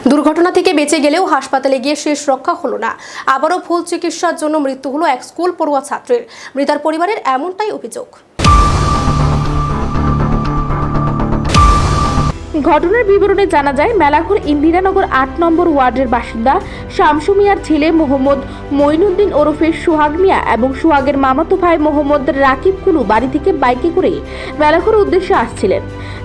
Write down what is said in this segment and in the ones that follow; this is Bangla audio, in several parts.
দুর্ঘটনা থেকে বেঁচে গেলেও হাসপাতালে গিয়ে শেষ রক্ষা হলো না। আবারও ভুল চিকিৎসার জন্য মৃত্যু হলো এক স্কুল পড়ুয়া ছাত্রের। মৃতার পরিবারের এমনটাই অভিযোগ। ঘটনার বিবরণে জানা যায়, মেলাঘর ইন্দিরানগর ৮ নম্বর ওয়ার্ডের বাসিন্দা শামসু মিয়ার ছেলে মোহাম্মদ মঈনুদ্দিন ওরফে সোহাগ মিয়া এবং সোহাগের মামাতো ভাই মোহাম্মদ রাকিব কুলু বাড়ি থেকে বাইকে করে মেলাঘর উদ্দেশ্যে আসছিলেন।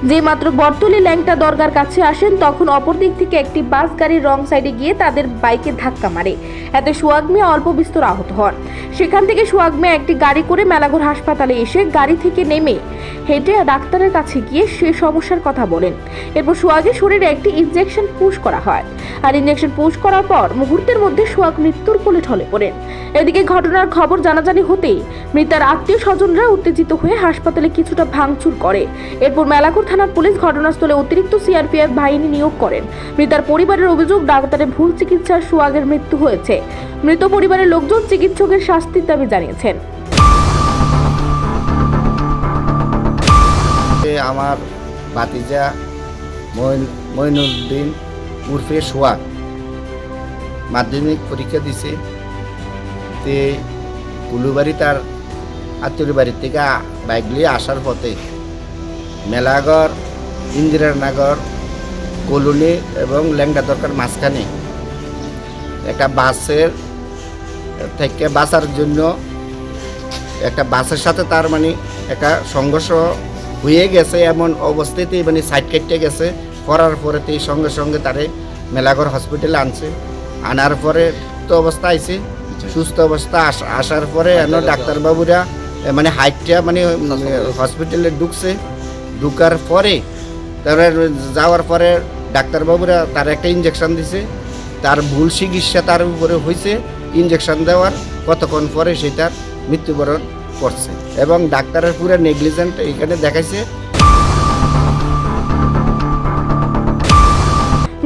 যে মাত্র বর্তলি ল্যাংটা দরগার কাছে আসেন, তখন অপর দিক থেকে একটি বাস গাড়ির রং সাইডে গিয়ে তাদের বাইকে ধাক্কা মারে। এতে সোহাগ মিয়া অল্প বিস্তর আহত হন। সেখান থেকে সোহাগ মিয়া একটি গাড়ি করে মেলাঘর হাসপাতালে এসে গাড়ি থেকে নেমে হেঁটে ডাক্তারের কাছে গিয়ে সে সমস্যার কথা বলেন। এরপর সোহাগের শরীরে একটি ইনজেকশন পুশ করা হয়, আর ইনজেকশন পুশ করার পর মুহূর্তের মধ্যে সোহাগ মৃত্যুর কোলে ঢলে পড়েন। এদিকে ঘটনার খবর জানাজানি হতেই মৃতার আত্মীয় স্বজনরা উত্তেজিত হয়ে হাসপাতালে কিছুটা ভাঙচুর করে। এরপর মেলাঘর থানার পুলিশ ঘটনাস্থলে অতিরিক্ত সিআরপিএফ বাহিনী নিয়োগ করেন। মৃতার পরিবারের অভিযোগ, ডাক্তারের ভুল চিকিৎসায় সোহাগের মৃত্যু হয়েছে। মৃত পরিবারের লোকজন চিকিৎসকের শাস্তির দাবি জানিয়েছেন। আমার ভাতিজা মঈনুদ্দিন উর্ফে সোহাগ মাধ্যমিক পরীক্ষা দিছে। তে কুলুবাড়ি তার আত্মীয় বাড়ির থেকে বাইক নিয়ে আসার পথে মেলাঘর ইন্দিরানগর কলোনি এবং ল্যাংটা দরকার মাঝখানে একটা বাসের থেকে বাঁচার জন্য একটা বাসের সাথে তার একটা সংঘর্ষ হয়ে গেছে। এমন অবস্থাতেই সাইড কেটে গেছে। করার পরে এই সঙ্গে সঙ্গে তারে মেলাঘর হসপিটালে আনছে। আনার পরে তো অবস্থা আইছে, সুস্থ অবস্থা আসার পরে ডাক্তারবাবুরা হাইটটা হসপিটালে ঢুকছে। ঢুকার পরে তারা যাওয়ার পরে ডাক্তারবাবুরা তার একটা ইঞ্জেকশন দিছে। তার ভুল চিকিৎসা তার উপরে হয়েছে। ইঞ্জেকশন দেওয়ার কতক্ষণ পরে সেটার মৃত্যুবরণ করছে এবং ডাক্তারের পুরো নেগলিজেন্ট এখানে দেখাইছে।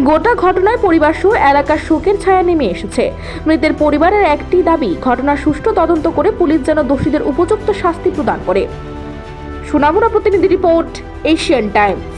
গোটা ঘটনায় পরিবার সহ এলাকার শোকের ছায়া নেমে এসেছে। মৃতের পরিবারের একটি দাবি, ঘটনার সুষ্ঠু তদন্ত করে পুলিশ যেন দোষীদের উপযুক্ত শাস্তি প্রদান করে। সুনামুরা প্রতিনিধি রিপোর্ট, এশিয়ান টাইমস।